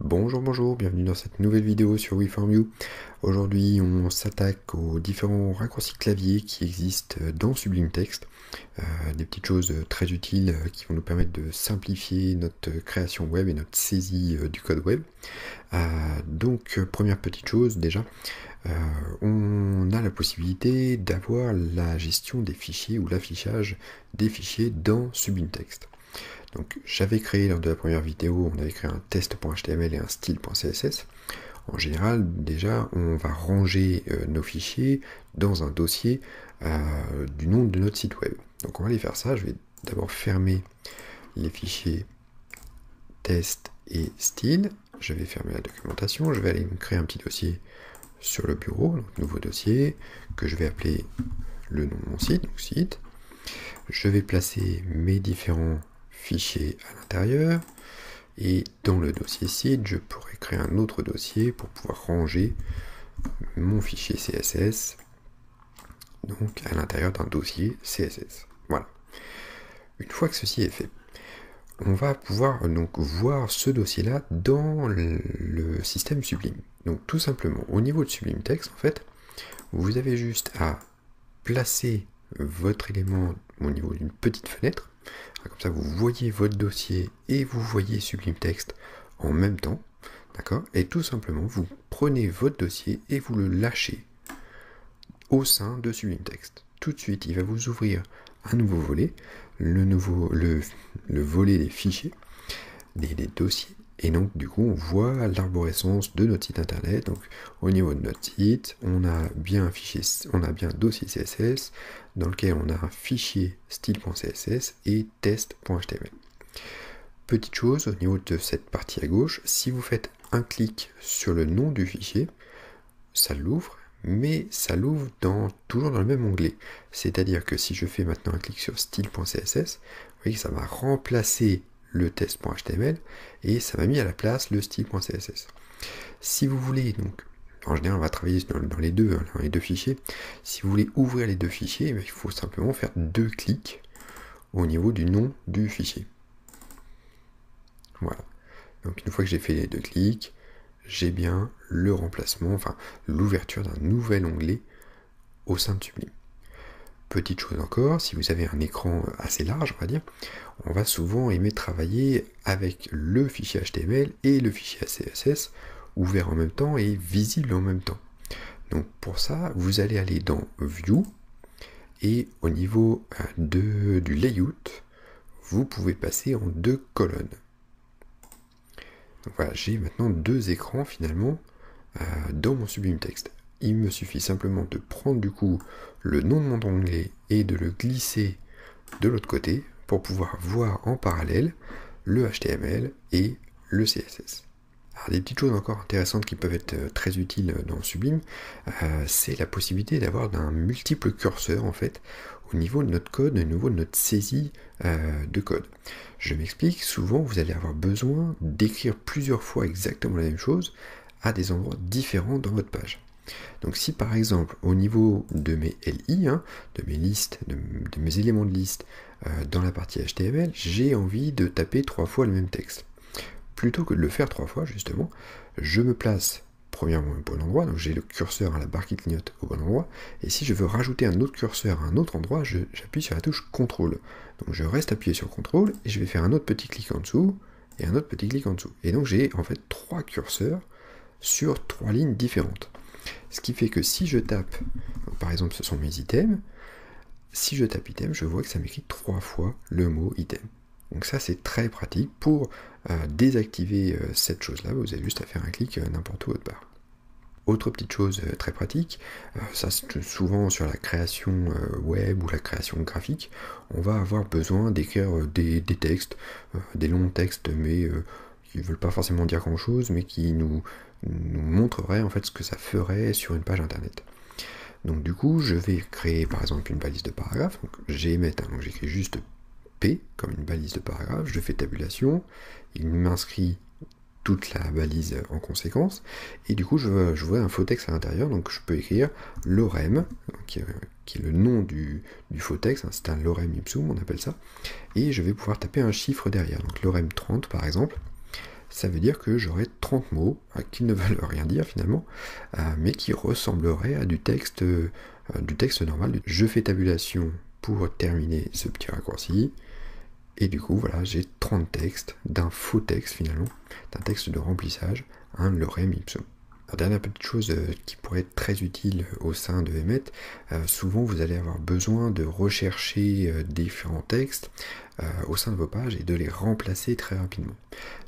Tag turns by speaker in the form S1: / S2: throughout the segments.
S1: Bonjour, bonjour, bienvenue dans cette nouvelle vidéo sur WeFormYou. Aujourd'hui, on s'attaque aux différents raccourcis clavier qui existent dans Sublime Text. Des petites choses très utiles qui vont nous permettre de simplifier notre création web et notre saisie du code web. Donc, première petite chose déjà, on a la possibilité d'avoir la gestion des fichiers ou l'affichage des fichiers dans Sublime Text. Donc j'avais créé lors de la première vidéo, on avait créé un test.html et un style.css. En général, déjà, on va ranger nos fichiers dans un dossier du nom de notre site web. Donc on va aller faire ça. Je vais d'abord fermer les fichiers test et style. Je vais fermer la documentation. Je vais aller me créer un petit dossier sur le bureau, donc nouveau dossier, que je vais appeler le nom de mon site, donc site. Je vais placer mes différents fichier à l'intérieur, et dans le dossier site, je pourrais créer un autre dossier pour pouvoir ranger mon fichier CSS donc à l'intérieur d'un dossier CSS. Voilà. Une fois que ceci est fait, on va pouvoir donc voir ce dossier-là dans le système Sublime. Donc tout simplement, au niveau de Sublime Text, en fait, vous avez juste à placer votre élément au niveau d'une petite fenêtre. Comme ça, vous voyez votre dossier et vous voyez Sublime Text en même temps. D'accord? Et tout simplement, vous prenez votre dossier et vous le lâchez au sein de Sublime Text. Tout de suite, il va vous ouvrir un nouveau volet, le volet des fichiers, des dossiers. Et donc, du coup, on voit l'arborescence de notre site internet. Donc, au niveau de notre site, on a bien un fichier, on a bien un dossier CSS dans lequel on a un fichier style.css et test.html. Petite chose, au niveau de cette partie à gauche, si vous faites un clic sur le nom du fichier, ça l'ouvre, mais ça l'ouvre toujours dans le même onglet. C'est-à-dire que si je fais maintenant un clic sur style.css, vous voyez que ça va remplacer le test.html et ça m'a mis à la place le style.css. Si vous voulez, donc en général on va travailler dans les deux fichiers, si vous voulez ouvrir les deux fichiers, il faut simplement faire deux clics au niveau du nom du fichier. Voilà. Donc une fois que j'ai fait les deux clics, j'ai bien le remplacement, enfin l'ouverture d'un nouvel onglet au sein de Sublime. Petite chose encore, si vous avez un écran assez large, on va dire, on va souvent aimer travailler avec le fichier HTML et le fichier CSS ouvert en même temps et visible en même temps. Donc pour ça, vous allez aller dans View et au niveau du layout, vous pouvez passer en deux colonnes. Donc voilà, j'ai maintenant deux écrans finalement dans mon Sublime Text. Il me suffit simplement de prendre du coup le nom de mon onglet et de le glisser de l'autre côté pour pouvoir voir en parallèle le HTML et le CSS. Alors, des petites choses encore intéressantes qui peuvent être très utiles dans Sublime, c'est la possibilité d'avoir un multiple curseur en fait au niveau de notre code, au niveau de notre saisie de code. Je m'explique, souvent vous allez avoir besoin d'écrire plusieurs fois exactement la même chose à des endroits différents dans votre page. Donc si par exemple au niveau de mes LI, de mes listes, de mes éléments de liste dans la partie HTML, j'ai envie de taper 3 fois le même texte. Plutôt que de le faire 3 fois justement, je me place premièrement au bon endroit, donc j'ai le curseur à la barre qui clignote au bon endroit, et si je veux rajouter un autre curseur à un autre endroit, j'appuie sur la touche CTRL. Donc je reste appuyé sur CTRL et je vais faire un autre petit clic en dessous et un autre petit clic en dessous. Et donc j'ai en fait 3 curseurs sur 3 lignes différentes. Ce qui fait que si je tape, par exemple ce sont mes items, si je tape item, je vois que ça m'écrit 3 fois le mot item. Donc ça c'est très pratique pour désactiver cette chose-là, vous avez juste à faire un clic n'importe où autre part. Autre petite chose très pratique, ça c'est souvent sur la création web ou la création graphique, on va avoir besoin d'écrire des textes, des longs textes mais qui ne veulent pas forcément dire grand chose, mais qui nous montrerait en fait ce que ça ferait sur une page internet. Donc du coup, je vais créer par exemple une balise de paragraphe. Donc donc j'écris juste P comme une balise de paragraphe, je fais tabulation, il m'inscrit toute la balise en conséquence, et du coup je vois un faux texte à l'intérieur, donc je peux écrire lorem, qui est le nom du faux texte, c'est un lorem ipsum, on appelle ça, et je vais pouvoir taper un chiffre derrière, donc lorem 30 par exemple. ça veut dire que j'aurai 30 mots qui ne veulent rien dire finalement, mais qui ressembleraient à du texte normal. Je fais tabulation pour terminer ce petit raccourci, et du coup voilà, j'ai 30 textes d'un faux texte finalement, d'un texte de remplissage, un lorem ipsum. La dernière petite chose qui pourrait être très utile au sein de Emmet, souvent vous allez avoir besoin de rechercher différents textes au sein de vos pages et de les remplacer très rapidement.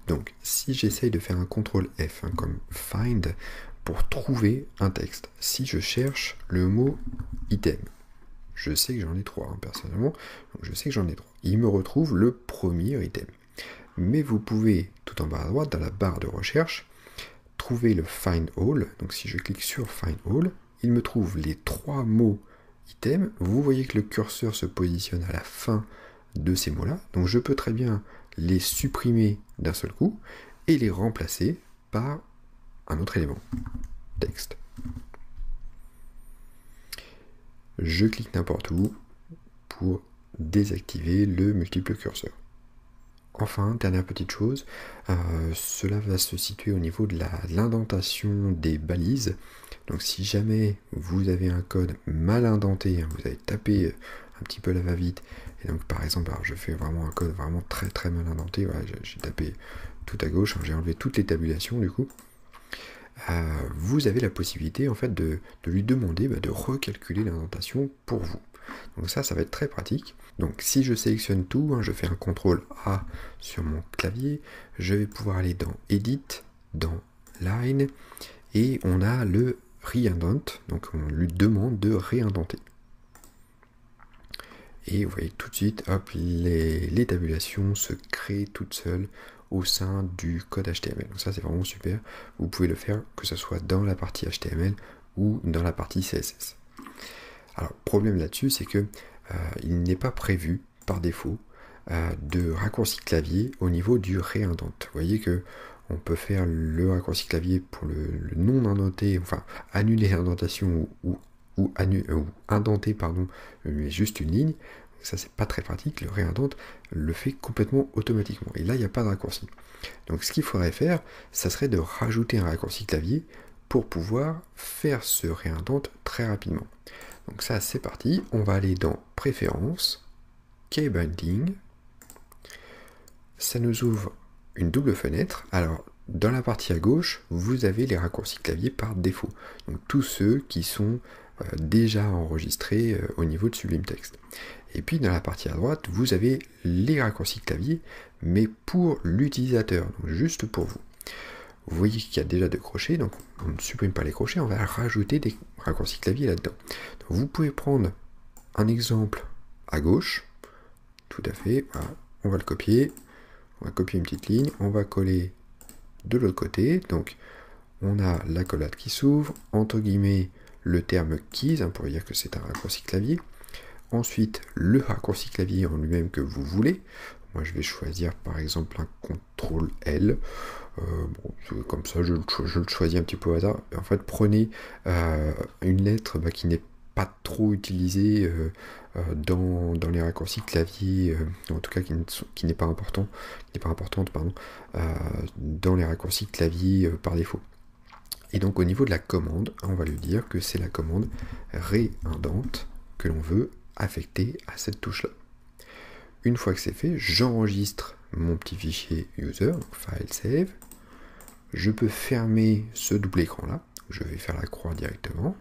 S1: Donc si j'essaye de faire un CTRL F, comme find, pour trouver un texte, si je cherche le mot item, je sais que j'en ai 3 personnellement, donc je sais que j'en ai 3. Il me retrouve le premier item. Mais vous pouvez, tout en bas à droite, dans la barre de recherche, trouver le Find All. Donc si je clique sur Find All, il me trouve les 3 mots items. Vous voyez que le curseur se positionne à la fin de ces mots-là. Donc je peux très bien les supprimer d'un seul coup et les remplacer par un autre élément, texte. Je clique n'importe où pour désactiver le multiple curseur. Enfin, dernière petite chose, cela va se situer au niveau de l'indentation des balises. Donc si jamais vous avez un code mal indenté, vous avez tapé un petit peu la va-vite, et donc par exemple, alors je fais vraiment un code vraiment très très mal indenté, voilà, j'ai tapé tout à gauche, j'ai enlevé toutes les tabulations du coup, vous avez la possibilité en fait de lui demander de recalculer l'indentation pour vous. Donc ça va être très pratique. Donc si je sélectionne tout, je fais un CTRL A sur mon clavier, je vais pouvoir aller dans Edit, dans Line, et on a le Reindent, donc on lui demande de réindenter. Et vous voyez tout de suite, hop, les tabulations se créent toutes seules au sein du code HTML. Donc ça c'est vraiment super, vous pouvez le faire que ce soit dans la partie HTML ou dans la partie CSS. Alors, problème là-dessus, c'est que il n'est pas prévu par défaut de raccourci clavier au niveau du réindent. Vous voyez que on peut faire le raccourci clavier pour le non indenté, enfin annuler l'indentation ou indenter, pardon, mais juste une ligne. Ça c'est pas très pratique, le réindent le fait complètement automatiquement. Et là il n'y a pas de raccourci. Donc ce qu'il faudrait faire, ça serait de rajouter un raccourci clavier pour pouvoir faire ce réindent très rapidement. Donc ça c'est parti, on va aller dans Préférences, Key Binding, ça nous ouvre une double fenêtre. Alors dans la partie à gauche, vous avez les raccourcis clavier par défaut, donc tous ceux qui sont déjà enregistrés au niveau de Sublime Text. Et puis dans la partie à droite, vous avez les raccourcis clavier, mais pour l'utilisateur, donc juste pour vous. Vous voyez qu'il y a déjà des crochets, donc on ne supprime pas les crochets, on va rajouter des raccourcis clavier là-dedans. Vous pouvez prendre un exemple à gauche, tout à fait, voilà. On va le copier, on va copier une petite ligne, on va coller de l'autre côté, donc on a l'accolade qui s'ouvre, entre guillemets le terme keys, pour dire que c'est un raccourci clavier, ensuite le raccourci clavier en lui-même que vous voulez. Moi je vais choisir par exemple un CTRL L, comme ça je le choisis un petit peu au hasard. En fait prenez une lettre qui n'est pas trop utilisée dans les raccourcis clavier, en tout cas qui n'est pas importante dans les raccourcis clavier par défaut. Et donc au niveau de la commande, on va lui dire que c'est la commande réindent que l'on veut affecter à cette touche-là. Une fois que c'est fait, j'enregistre mon petit fichier user, donc file save. Je peux fermer ce double écran-là, je vais faire la croix directement,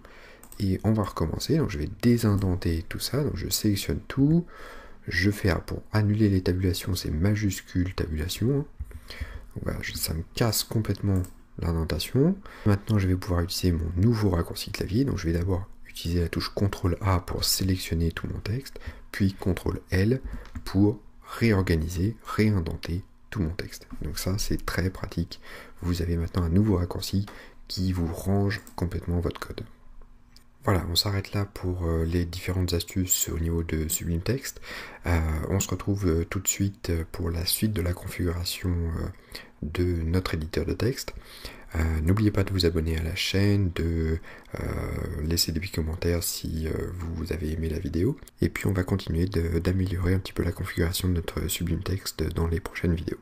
S1: et on va recommencer. Donc je vais désindenter tout ça, donc je sélectionne tout, je fais pour annuler les tabulations, c'est majuscule tabulation. Donc voilà, ça me casse complètement l'indentation. Maintenant je vais pouvoir utiliser mon nouveau raccourci clavier, donc je vais d'abord utiliser la touche CTRL A pour sélectionner tout mon texte, puis CTRL L pour réorganiser, réindenter tout mon texte. Donc ça c'est très pratique, vous avez maintenant un nouveau raccourci qui vous range complètement votre code. Voilà, on s'arrête là pour les différentes astuces au niveau de Sublime Text. On se retrouve tout de suite pour la suite de la configuration de notre éditeur de texte. N'oubliez pas de vous abonner à la chaîne, de laisser des petits commentaires si vous avez aimé la vidéo. Et puis on va continuer d'améliorer un petit peu la configuration de notre Sublime Text dans les prochaines vidéos.